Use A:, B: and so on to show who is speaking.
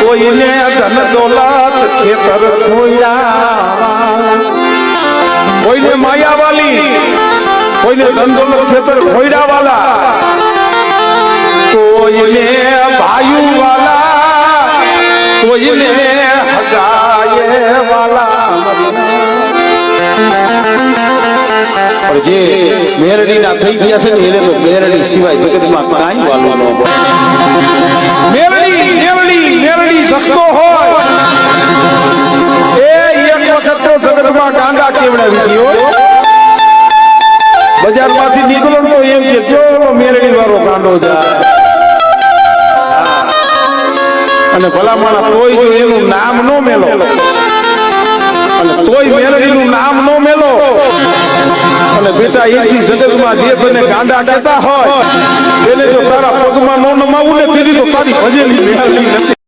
A: કોઈને ધન દોલત ખેતર ખોયા, કોઈને માયાવાલી, કોઈને ધન દોલત ખેતર ખોયા વાલા, કોઈને ભાયુ વાલા, કોઈને હગાયે વાલા, પણ જે મેરડી ના થઈ ગયા છે ને એને તો મેરડી સિવાય જગતમાં કાંઈ વાલું ન હોય. મેરડી શકતો હોય એ એક વખત તો જગતમાં ગાંડા કેવડાવી ગયો. બજારમાંથી નીકળો તો એમ કે જો મેરડી વાળો ગાંડો જાય, અને ભલામણા તોય જો એનું નામ નો મેલો, અને તોય મેરડીનું નામ નો મેલો, અને બેટા એથી જગતમાં જે તને ગાંડા કહેતા હોય એને જો તારા પગમાં નો નમાવું ને તેથી તો તારી ભજેલી મેળવી નથી.